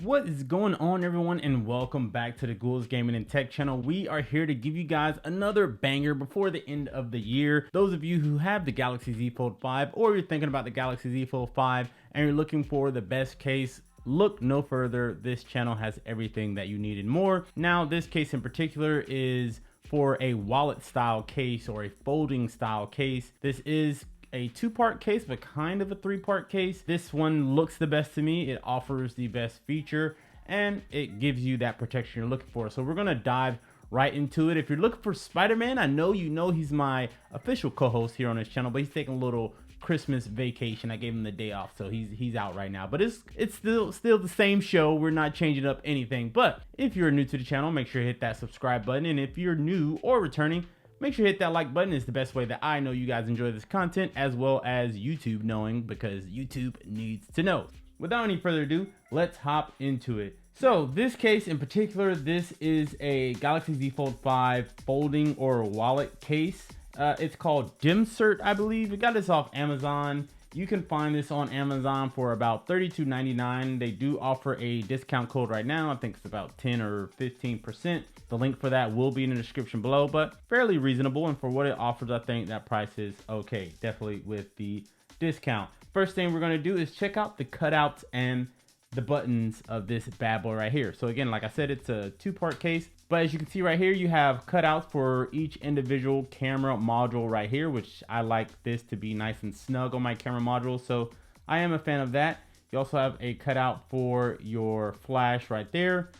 What is going on, everyone, and welcome back to the Gould's Gaming and Tech channel. We are here to give you guys another banger before the end of the year. Those of you who have the Galaxy Z Fold 5 or you're thinking about the Galaxy Z Fold 5 and you're looking for the best case, look no further. This channel has everything that you need and more. Now, this case in particular is for a wallet style case or a folding style case. This is a two-part case, but kind of a three-part case. This one looks the best to me. It offers the best feature and it gives you that protection you're looking for. So we're gonna dive right into it. If you're looking for Spider-Man, I know you know he's my official co-host here on this channel, but he's taking a little Christmas vacation. I gave him the day off, so he's out right now. But it's still the same show. We're not changing up anything. But if you're new to the channel, make sure you hit that subscribe button. And if you're new or returning, make sure you hit that like button. It's the best way that I know you guys enjoy this content, as well as YouTube knowing, because YouTube needs to know. Without any further ado, let's hop into it. So this case in particular, this is a Galaxy Z Fold 5 folding or wallet case. It's called DimCert, I believe. We got this off Amazon. You can find this on Amazon for about $32.99. They do offer a discount code right now. I think it's about 10 or 15%. The link for that will be in the description below, but fairly reasonable. And for what it offers, I think that price is okay, definitely with the discount. First thing we're gonna do is check out the cutouts and the buttons of this bad boy right here. So again, like I said, it's a two-part case, but as you can see right here, you have cutouts for each individual camera module right here, which I like this to be nice and snug on my camera module, so I am a fan of that. You also have a cutout for your flash right there.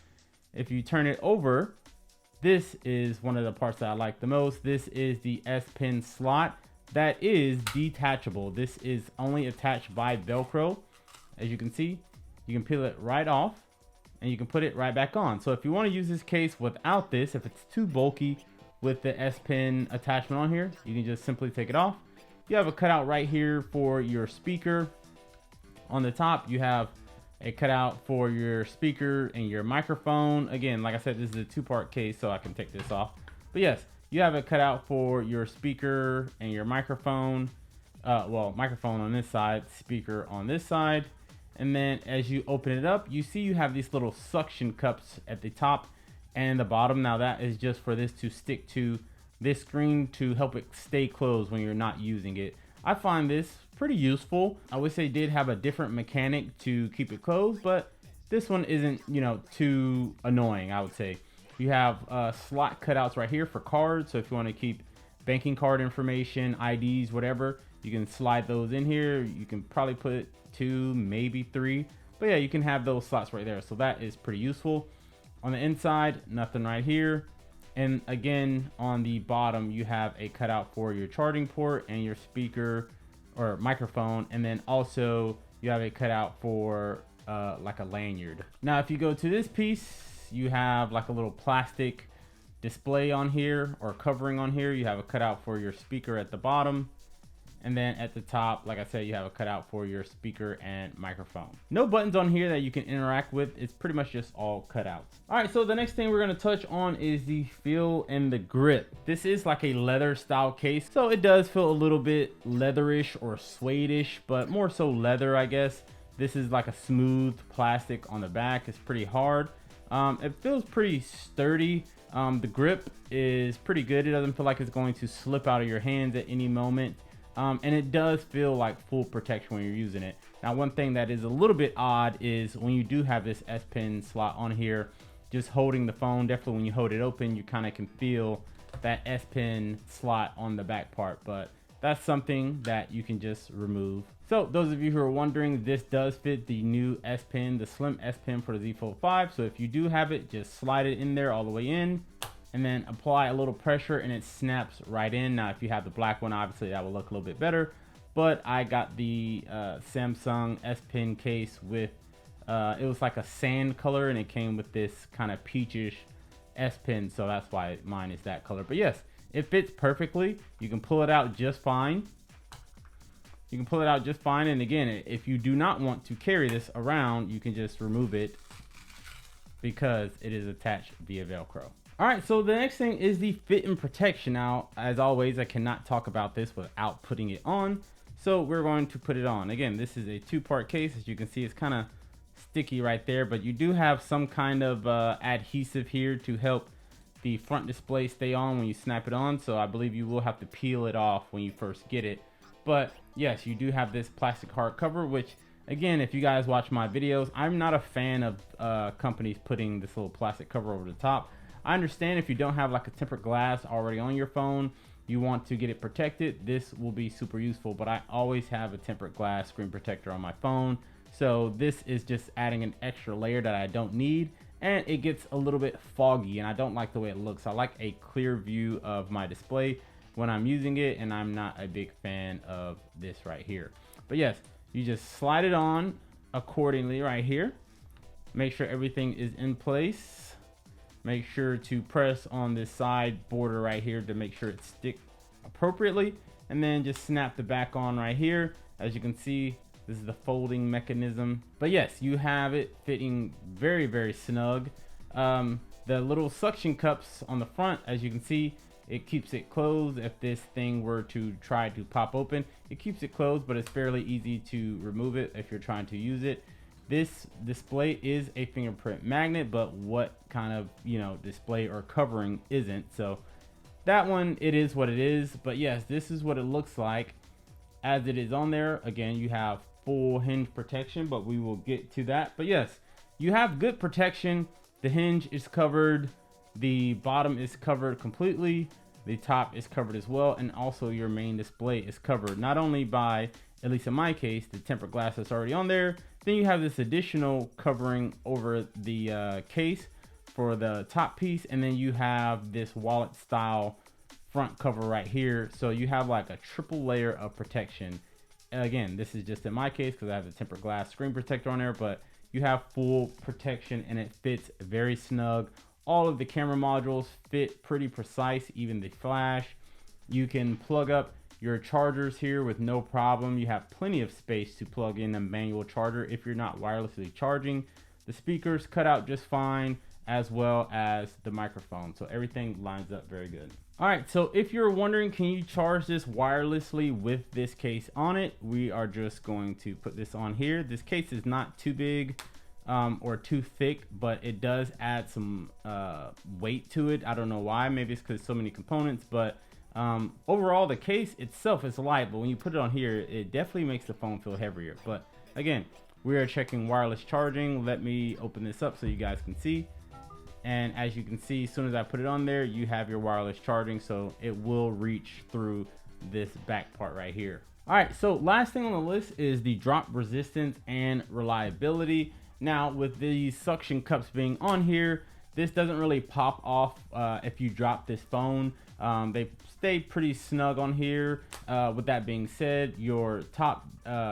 If you turn it over, this is one of the parts that I like the most. This is the S Pen slot that is detachable. This is only attached by Velcro. As you can see, you can peel it right off and you can put it right back on. So if you want to use this case without this, if it's too bulky with the S Pen attachment on here, you can just simply take it off. You have a cutout right here for your speaker. On the top, you have a cutout for your speaker and your microphone. Again, like I said, this is a two-part case, so I can take this off. But yes, you have a cutout for your speaker and your microphone. Well, microphone on this side, speaker on this side. And then as you open it up, you see you have these little suction cups at the top and the bottom. Now that is just for this to stick to this screen to help it stay closed when you're not using it. I find this pretty useful. I wish they did have a different mechanic to keep it closed, but this one isn't, you know, too annoying, I would say. You have slot cutouts right here for cards. So if you want to keep banking card information, IDs, whatever, you can slide those in here. You can probably put 2, maybe 3, but yeah, you can have those slots right there. So that is pretty useful. On the inside, nothing right here. And again, on the bottom, you have a cutout for your charging port and your speaker or microphone. And then also you have a cutout for like a lanyard. Now, if you go to this piece, you have like a little plastic display on here or covering on here. You have a cutout for your speaker at the bottom. And then at the top, like I said, you have a cutout for your speaker and microphone. No buttons on here that you can interact with. It's pretty much just all cutouts. All right, so the next thing we're gonna touch on is the feel and the grip. This is like a leather style case, so it does feel a little bit leatherish or suede-ish, but more so leather, I guess. This is like a smooth plastic on the back. It's pretty hard. It feels pretty sturdy. The grip is pretty good. It doesn't feel like it's going to slip out of your hands at any moment. And it does feel like full protection when you're using it. Now, one thing that is a little bit odd is when you do have this S Pen slot on here, just holding the phone, definitely when you hold it open, you kind of can feel that S Pen slot on the back part, but that's something that you can just remove. So those of you who are wondering, this does fit the new S Pen, the slim S Pen for the Z Fold 5. So if you do have it, just slide it in there all the way in, and then apply a little pressure and it snaps right in. Now, if you have the black one, obviously that will look a little bit better, but I got the Samsung S Pen case with, it was like a sand color and it came with this kind of peachish S Pen, so that's why mine is that color. But yes, it fits perfectly. You can pull it out just fine. You can pull it out just fine. And again, if you do not want to carry this around, you can just remove it because it is attached via Velcro. All right, so the next thing is the fit and protection. Now, as always, I cannot talk about this without putting it on. So we're going to put it on. Again, this is a two-part case. As you can see, it's kind of sticky right there, but you do have some kind of adhesive here to help the front display stay on when you snap it on. So I believe you will have to peel it off when you first get it. But yes, you do have this plastic hardcover, which again, if you guys watch my videos, I'm not a fan of companies putting this little plastic cover over the top. I understand if you don't have like a tempered glass already on your phone, you want to get it protected, this will be super useful, but I always have a tempered glass screen protector on my phone. So this is just adding an extra layer that I don't need, and it gets a little bit foggy and I don't like the way it looks. I like a clear view of my display when I'm using it, and I'm not a big fan of this right here. But yes, you just slide it on accordingly right here. Make sure everything is in place. Make sure to press on this side border right here to make sure it sticks appropriately, and then just snap the back on right here. As you can see, this is the folding mechanism. But yes, you have it fitting very, very snug. The little suction cups on the front, as you can see, it keeps it closed. If this thing were to try to pop open, it keeps it closed, but it's fairly easy to remove it if you're trying to use it. This display is a fingerprint magnet, but what kind of, display or covering isn't? So that one, it is what it is. But yes, this is what it looks like as it is on there. Again, you have full hinge protection, but we will get to that. But yes, you have good protection. The hinge is covered. The bottom is covered completely. The top is covered as well. And also your main display is covered, not only by, at least in my case, the tempered glass that's already on there. Then you have this additional covering over the case for the top piece. And then you have this wallet style front cover right here. So you have like a triple layer of protection. Again, this is just in my case because I have the tempered glass screen protector on there, but you have full protection and it fits very snug. All of the camera modules fit pretty precise, even the flash. You can plug up your chargers here with no problem. You have plenty of space to plug in a manual charger if you're not wirelessly charging. The speakers cut out just fine, as well as the microphone. So everything lines up very good. All right, so if you're wondering, can you charge this wirelessly with this case on it? We are just going to put this on here. This case is not too big or too thick, but it does add some weight to it. I don't know why, maybe it's because so many components, but overall the case itself is light, but when you put it on here, it definitely makes the phone feel heavier. But again, we are checking wireless charging. Let me open this up so you guys can see. And as you can see, as soon as I put it on there, you have your wireless charging, so it will reach through this back part right here. All right, so last thing on the list is the drop resistance and reliability. Now with these suction cups being on here, this doesn't really pop off if you drop this phone. They stay pretty snug on here. With that being said, your top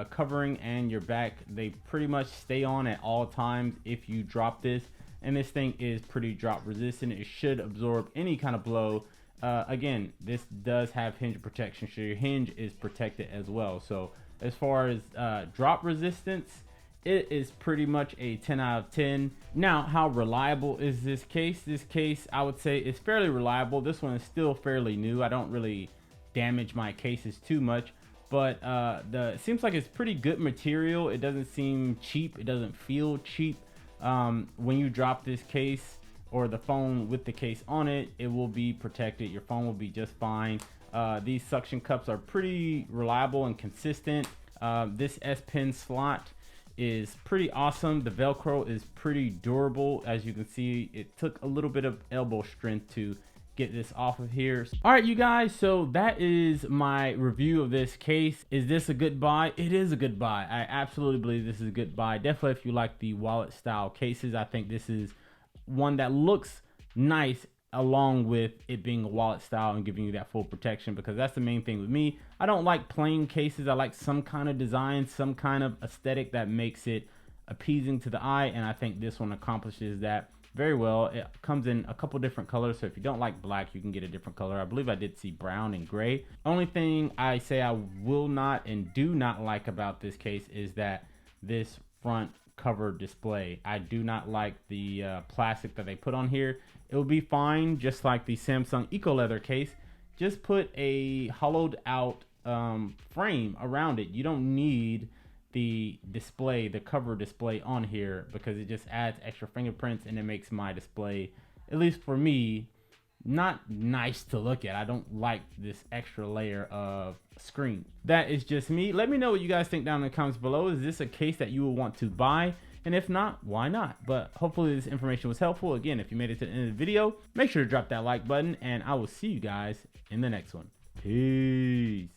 covering and your back, they pretty much stay on at all times if you drop this. And this thing is pretty drop resistant. It should absorb any kind of blow. Again, this does have hinge protection, so your hinge is protected as well. So as far as drop resistance, it is pretty much a 10 out of 10. Now, how reliable is this case? This case, I would say, is fairly reliable. This one is still fairly new. I don't really damage my cases too much, but it seems like it's pretty good material. It doesn't seem cheap. It doesn't feel cheap. When you drop this case or the phone with the case on it, it will be protected. Your phone will be just fine. These suction cups are pretty reliable and consistent. This S Pen slot is pretty awesome. The Velcro is pretty durable. As you can see, it took a little bit of elbow strength to get this off of here. All right, you guys, so that is my review of this case. Is this a good buy? It is a good buy. I absolutely believe this is a good buy. Definitely if you like the wallet style cases, I think this is one that looks nice along with it being a wallet style and giving you that full protection, because that's the main thing with me. I don't like plain cases. I like some kind of design, some kind of aesthetic that makes it appeasing to the eye, and I think this one accomplishes that very well. It comes in a couple different colors, so if you don't like black, you can get a different color. I believe I did see brown and gray. Only thing I say I will not and do not like about this case is that this front cover display, I do not like the plastic that they put on here. It will be fine just like the Samsung Eco Leather case. Just put a hollowed out frame around it. You don't need the display, the cover display on here, because it just adds extra fingerprints and it makes my display, at least for me, not nice to look at. I don't like this extra layer of screen. That is just me. Let me know what you guys think down in the comments below. Is this a case that you will want to buy? And if not, why not? But hopefully this information was helpful. Again, if you made it to the end of the video, make sure to drop that like button, and I will see you guys in the next one. Peace.